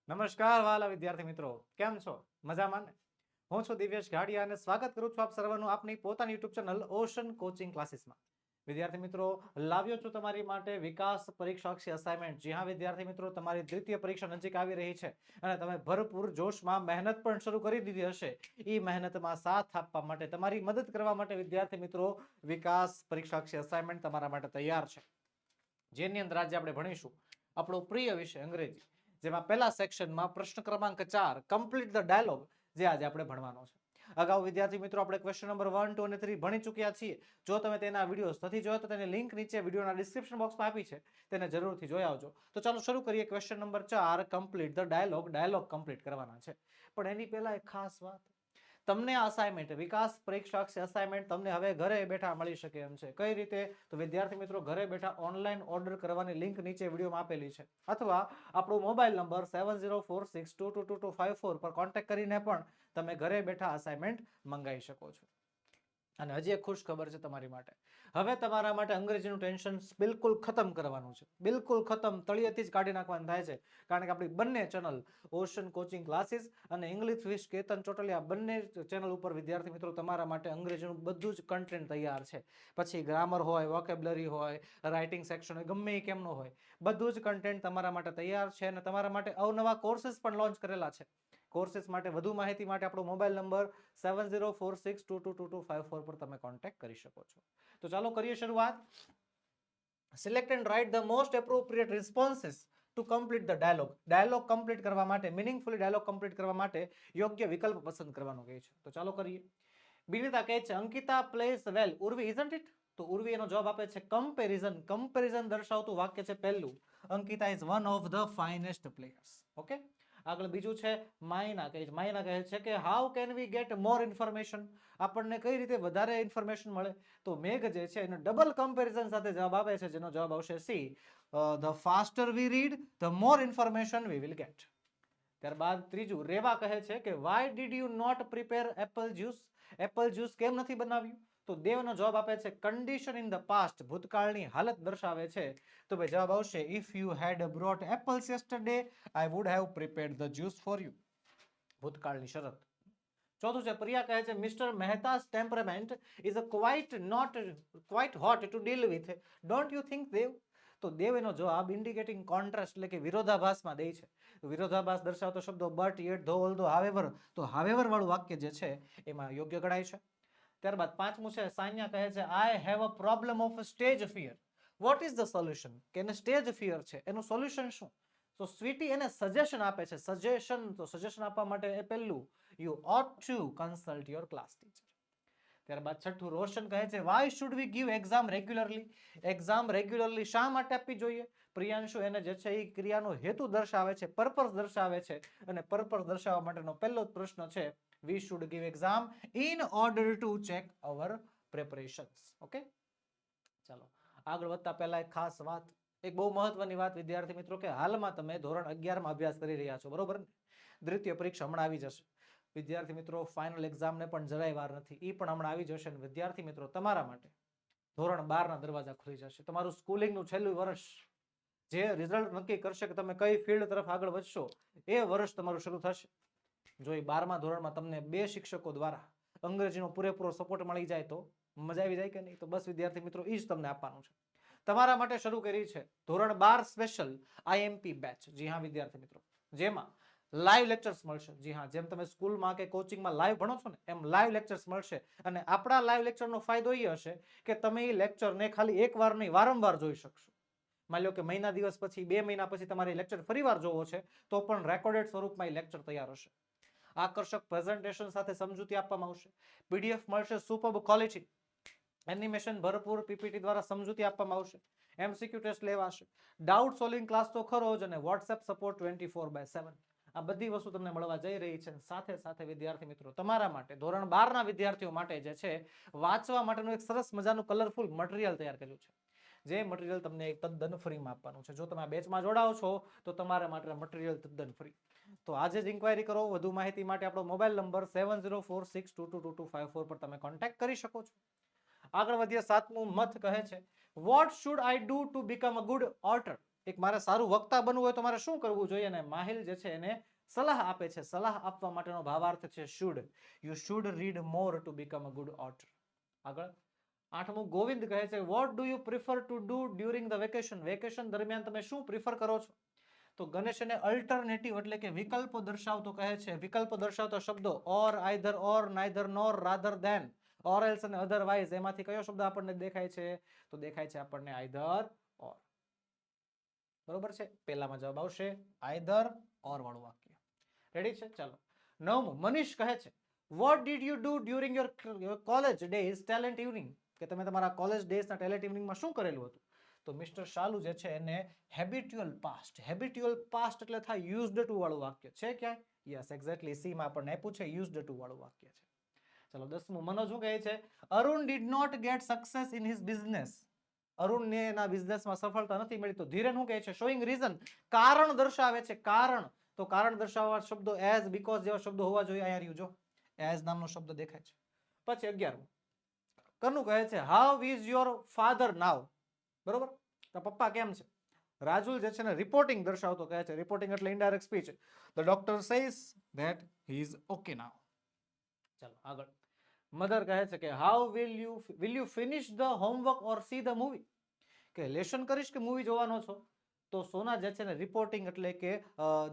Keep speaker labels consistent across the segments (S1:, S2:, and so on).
S1: નમસ્કાર વાલા વિદ્યાર્થી મિત્રો, કેમ છો? મજામાં ને? હું છું દિવ્યેશ ઘાડિયા અને સ્વાગત કરું છું આપ સર્વનું આપની પોતાની યુટ્યુબ ચેનલ ઓશન કોચિંગ ક્લાસીસમાં. વિદ્યાર્થી મિત્રો, લાવ્યો છું તમારી માટે વિકાસ પરીક્ષાક્ષી અસાઇનમેન્ટ. જી હા વિદ્યાર્થી મિત્રો, તમારી દ્વિતીય પરીક્ષા નજીક આવી રહી છે અને તમે ભરપૂર જોશમાં મહેનત પણ શરૂ કરી દીધી હશે. એ મહેનતમાં સાથ આપવા માટે, તમારી મદદ કરવા માટે વિદ્યાર્થી મિત્રો, વિકાસ પરીક્ષાક્ષી અસાઇનમેન્ટ તમારા માટે તૈયાર છે. જેની અંદર આજે આપણે ભણીશું આપણો પ્રિય વિષય અંગ્રેજી, જેમાં પહેલા સેક્શનમાં પ્રશ્ન ક્રમાંક 4 કમ્પ્લીટ ધ ડાયલોગ જે આજે આપણે ભણવાનો છે. અગાઉ વિદ્યાર્થી મિત્રો આપણે ક્વેશ્ચન નંબર 1, 2 અને 3 ભણી ચૂક્યા છીએ. જો તમે તેના વિડીયોઝ નથી જોયા તો તેની લિંક નીચે વિડીયોના ડિસ્ક્રિપ્શન બોક્સમાં આપી છે, તેને જરૂરથી જોઈ આવજો. તો ચાલો શરૂ કરીએ. Question number 4 complete the dialog complete કરવાના છે. પણ એની પહેલા એક ખાસ વાત, તમને અસાઇનમેન્ટ વિકાસ પરીક્ષાક્ષી અસાઇનમેન્ટ તમને હવે ઘરે બેઠા મળી શકે એમ છે. કઈ રીતે? તો વિદ્યાર્થી મિત્રો, ઘરે બેઠા ઓનલાઈન ઓર્ડર કરવાની લિંક નીચે વિડીયોમાં આપેલી છે, અથવા આપણો મોબાઈલ નંબર 7046222254 પર કોન્ટેક્ટ કરીને પણ તમે ઘરે બેઠા અસાઇનમેન્ટ મંગાવી શકો છો. અને હજી એક ખુશ ખબર છે તમારી માટે. હવે તમારા માટે અંગ્રેજીનું ટેન્શન બિલકુલ ખતમ કરવાનું છે. બિલકુલ ખતમ, તળિયેથી જ કાઢી નાખવાનું થાય છે. કારણ કે આપણી બંને ચેનલ ઓશન કોચિંગ ક્લાસીસ અને ઇંગ્લિશ વિથ કેતન ચોટલિયા બંને ચેનલ ઉપર વિદ્યાર્થી મિત્રો તમારા માટે અંગ્રેજીનું બધું જ કન્ટેન્ટ તૈયાર છે. પછી ગ્રામર હોય, વોકેબ્યુલરી હોય, રાઇટિંગ સેક્શન હોય, ગમે એ કેમનો હોય, બધું જ કન્ટેન્ટ તમારા માટે તૈયાર છે. અને તમારા માટે અવનવા કોર્सेस પણ લોન્ચ કરેલા છે. કોર્सेस માટે વધુ માહિતી માટે આપણો મોબાઈલ નંબર 7046222254 પર તમે કોન્ટેક્ટ કરી શકો છો. તો ચાલો કરીએ શરૂઆત. Select and write the most appropriate responses to complete the dialogue. Dialogue complete કરવા માટે, મિનિંગફુલી ડાયલોગ કમ્પ્લીટ કરવા માટે યોગ્ય વિકલ્પ પસંદ કરવાનો કહે છે. તો ચાલો કરીએ. બિનિતા કહે છે Ankita place well. Urvi isn't it? તો ઉર્વી એનો જવાબ આપે છે કમ્પેરિઝન. કમ્પેરિઝન દર્શાવતું વાક્ય છે પહેલું. Ankita is one of the finest players. Okay. આગળ બીજું છે માયના કહે છે કે how can we get more information. આપણને કઈ રીતે વધારે ઇન્ફોર્મેશન મળે? તો મેઘ જે છે એને ડબલ કમ્પેરિઝન સાથે જવાબ આપે છે, જેનો જવાબ આવશે see. The faster we read the more information we will get. ત્યારબાદ ત્રીજું રેવા કહે છે કે why did you not prepare apple juice. Apple juice કેમ નથી બનાવ્યું? તો દેવનો જવાબ આપે છે કન્ડિશન ઇન ધ પાસ્ટ. ભૂતકાળની હાલત દર્શાવે છે. તો ભાઈ જવાબ આવશે if you had brought apples yesterday I would have prepared the juice for you. ભૂતકાળની શરત. ચોથું છે પ્રિયા કહે છે mister Mehta's temperament is quite hot to deal with. Don't you think Dev? તો દેવ એનો જવાબ ઇન્ડિકેટિંગ કોન્ટ્રાસ્ટ એટલે કે વિરોધાભાસમાં દે છે. વિરોધાભાસ દર્શાવતો શબ્દો બટ, યેટ, ધો, ઓલ્ધો, હાવેવર. તો હાવેવર વાળું વાક્ય જે છે એમાં યોગ્ય ગણાય છે. ત્યારબાદ પાંચમું છે સાન્યા કહે છે I have a problem of stage fear. What is the solution? કે એને સ્ટેજ ફિયર છે, એનું સોલ્યુશન શું? તો સ્વીટી એને સજેશન આપે છે. સજેશન, તો સજેશન આપવા માટે એ પહેલું you ought to consult your class teacher. ત્યારબાદ છઠ્ઠું રોશન કહે છે why should we give exam regularly. Exam regularly શા માટે આપવી જોઈએ? પ્રિયાંશુ એને જે છે એ ક્રિયાનો હેતુ દર્શાવે છે, પર્પસ દર્શાવે છે. અને પર્પસ દર્શાવવા માટેનો પહેલો જ પ્રશ્ન છે we should give exam in order to check our preparations. Okay. ચાલો આગળ વધતા પહેલા એક ખાસ વાત, એક બહુ મહત્વની વાત વિદ્યાર્થી મિત્રો, કે હાલમાં તમે ધોરણ 11 માં અભ્યાસ કરી રહ્યા છો, બરોબર ને? દ્વિતીય પરીક્ષા હમણાં આવી જશે. વિદ્યાર્થી મિત્રો ફાઇનલ એક્ઝામને પણ જરાય વાર નથી, એ પણ હમણાં આવી જશે. અને વિદ્યાર્થી મિત્રો તમારા માટે ધોરણ 12 ના દરવાજા ખુલી જશે. તમારું સ્કૂલિંગનું છેલ્લું વર્ષ જે રિઝલ્ટ નક્કી કરશે કે તમે કઈ ફિલ્ડ તરફ આગળ વધશો, એ વર્ષ તમારું શરૂ થશે. જો એ 12મા ધોરણમાં તમને 2 શિક્ષકો દ્વારા અંગ્રેજીનો પૂરેપૂરો સપોર્ટ મળી જાય તો મજા આવી જાય કે નહીં? તો બસ વિદ્યાર્થી મિત્રો એ જ તમને આપવાનું છે. તમારા માટે શરૂ કરી છે ધોરણ 12 સ્પેશિયલ આઈએમપી બેચ. જી હા વિદ્યાર્થી મિત્રો, જેમાં લાઈવ લેક્ચર્સ મળશે. જી હા, જેમ તમે સ્કૂલમાં કે કોચિંગમાં લાઈવ ભણો છો ને, એમ લાઈવ લેક્ચર્સ મળશે. અને આપણા લાઈવ લેક્ચરનો ફાયદો એ હશે કે તમે એ લેક્ચરને ખાલી એકવાર નહીં, વારંવાર જોઈ શકશો. માની લો કે મહિના દિવસ પછી, 2 મહિના પછી તમારે લેક્ચર ફરીવાર જોવો છે તો પણ રેકોર્ડેડ સ્વરૂપમાં એ લેક્ચર તૈયાર હશે. આકર્ષક પ્રેઝન્ટેશન સાથે સમજૂતી આપવામાં આવશે. પીડીએફ મળશે સુપર્બ ક્વોલિટી. એનિમેશન ભરપૂર પીપીટી દ્વારા સમજૂતી આપવામાં આવશે. એમસીક્યુ ટેસ્ટ લેવાશે. ડાઉટ સોલ્વિંગ ક્લાસ તો ખરો જ, અને વોટ્સએપ સપોર્ટ 24/7. આ બધી વસ્તુ તમને મળવા જઈ રહી છે. સાથે સાથે વિદ્યાર્થી મિત્રો તમારા માટે ધોરણ 12 ના વિદ્યાર્થીઓ માટે જે છે વાંચવા માટેનું એક સરસ મજાનું કલરફુલ મટીરિયલ તૈયાર કર્યું છે. જે મટીરિયલ તમને એક તદ્દન ફ્રીમાં આપવાનું છે. જો તમે આ બેચમાં જોડાઓ છો તો તમારા માટે મટીરિયલ તદ્દન ફ્રી. તો આજે જ ઇન્ક્વાયરી કરો. વધુ માહિતી માટે આપણો મોબાઈલ નંબર 7046222254 પર તમે કોન્ટેક્ટ કરી શકો છો. આગળ વધીએ. 7મું મત કહે છે what should I do to become a good orator. એક મારે સારું વક્તા બનવું હોય તો મારે શું કરવું જોઈએ? અને માહિલ જે છે એને સલાહ આપે છે. સલાહ આપવા માટેનો ભાવાર્થ છે should. You should read more to become a good orator. આગળ 8મું ગોવિંદ કહે છે what do you prefer to do during the vacation? Vacation દરમિયાન તમે શું પ્રિફર કરો છો? તો ગણેશ એને અલ્ટરનેટિવ એટલે કે વિકલ્પો દર્શાવતો કહે છે. વિકલ્પો દર્શાવતા શબ્દો or, either or, neither nor, rather than, or else અને અધરવાઇઝ, એમાંથી કયો શબ્દ આપણને દેખાય છે? તો દેખાય છે આપણને આઈધર ઓર. બરોબર છે, પહેલામાં જવાબ આવશે આઈધર ઓર વાળું વાક્ય. રેડી છે? ચાલો 9મું મનીષ કહે છે what did you do during your college days talent evening? કે તમે તમારા કોલેજ ડેઝના ટેલેન્ટ ઇવનિંગમાં શું કરેલું હતું? તો મિસ્ટર શાલુ જે છે એને હેબિટ્યુઅલ પાસ્ટ. હેબિટ્યુઅલ પાસ્ટ એટલે થાય યુઝડ ટુ વાળું વાક્ય છે ક્યાંય? યસ એક્ઝેક્ટલી, સી માં આપણને આપ્યું છે યુઝડ ટુ વાળું વાક્ય છે. ચલો 10મું મનોજ શું કહે છે Arun did not get success in his business. અરુણને એના બિઝનેસમાં સફળતા નથી મળી. તો ધીરેન શું કહે છે? શોઈંગ રીઝન, કારણ દર્શાવે છે. કારણ, તો કારણ દર્શાવવા શબ્દો એઝ, બીકોઝ જેવા શબ્દો હોવા જોઈએ. અહીંયા રહ્યું જો એઝ નામનો શબ્દ દેખાય છે. પછી 11મું કનુ કહે છે હાઉ ઇઝ યોર ફાધર નાવ? બરોબર, તો પપ્પા કેમ છે? રાજુલ જે છે ને રિપોર્ટિંગ દર્શાવતો કહે છે. રિપોર્ટિંગ એટલે indirect speech. The doctor says that he is okay નાવ. ચાલો આગળ મધર કહે છે કે how will you finish the homework or see the movie? કે લેશન કરીશ કે મૂવી જોવાનો છો? તો સોના જે છે ને રિપોર્ટિંગ એટલે કે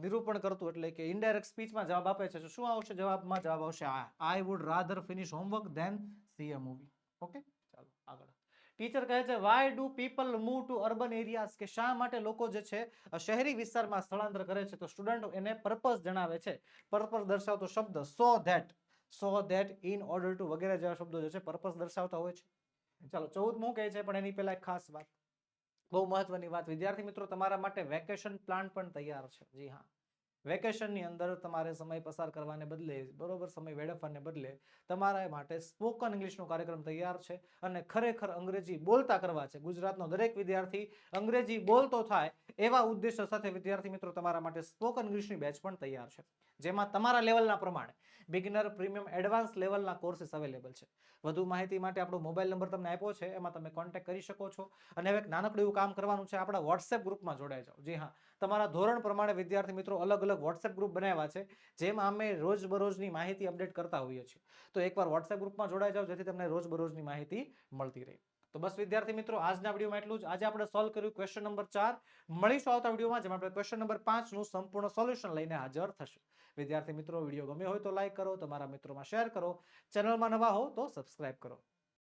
S1: નિરૂપણ કરતું એટલે કે ઇનડાયરેક્ટ સ્પીચમાં જવાબ આપે છે. શું આવશે જવાબમાં? જવાબ આવશે I would rather finish homework than see a movie. Okay, ચાલો આગળ. ટીચર કહે છે why do people move to urban areas? કે શા માટે લોકો જે છે શહેરી વિસ્તારમાં સ્થળાંતર કરે છે? તો સ્ટુડન્ટ એને પર્પસ જણાવે છે. પર્પસ દર્શાવતો શબ્દ so that, in order two વગેરે જેવા શબ્દો જે છે પર્પસ દર્શાવતા હોય છે. ચાલો 14મું કહે છે પણ એની પહેલા એક ખાસ વાત, બહુ મહત્વની વાત. વિદ્યાર્થી મિત્રો તમારા માટે વેકેશન પ્લાન પણ તૈયાર છે. જી હા, વેકેશનની અંદર તમારે સમય પસાર કરવાને બદલે, બરોબર, સમય વેડફવાને બદલે તમારા માટે સ્પોકન ઇંગ્લિશનો કાર્યક્રમ તૈયાર છે. અને ખરેખર અંગ્રેજી બોલતા કરવા છે. ગુજરાતનો દરેક વિદ્યાર્થી અંગ્રેજી બોલતો થાય એવા ઉદ્દેશ્ય સાથે વિદ્યાર્થી મિત્રો તમારા માટે સ્પોકન ઇંગ્લિશની બેચ પણ તૈયાર છે. જેમાં તમારા લેવલના પ્રમાણે બિગિનર, પ્રીમિયમ, એડવાન્સ લેવલના કોર્सेस અવેલેબલ છે. વધુ માહિતી માટે આપણો મોબાઈલ નંબર તમને આપ્યો છે, એમાં તમે કોન્ટેક્ટ કરી શકો છો. અને હવે એક નાનકડું એવું કામ કરવાનું છે, આપણા વોટ્સએપ ગ્રુપમાં જોડાઈ જાઓ. જી હા, તમારા ધોરણ પ્રમાણે વિદ્યાર્થી મિત્રો અલગ અલગ વોટ્સએપ ગ્રુપ બનાવ્યા છે, જેમાં અમે રોજબરોજની માહિતી અપડેટ કરતા હોઈએ છીએ. તો એકવાર વોટ્સએપ ગ્રુપમાં જોડાઈ જાઓ જેથી તમને રોજબરોજની માહિતી મળતી રહે. તો બસ વિદ્યાર્થી મિત્રો આજના વિડીયોમાં એટલું જ. આજે આપણે સોલ્વ કર્યું ક્વેશ્ચન નંબર 4. મળીશું આવતા વિડીયોમાં જેમાં આપણે ક્વેશ્ચન નંબર 5નું સંપૂર્ણ સોલ્યુશન લઈને હાજર થશે. વિદ્યાર્થી મિત્રો વિડીયો ગમ્યો હોય તો લાઈક કરો, તમારા મિત્રોમાં શેર કરો, ચેનલમાં નવા હો તો સબસ્ક્રાઇબ કરો.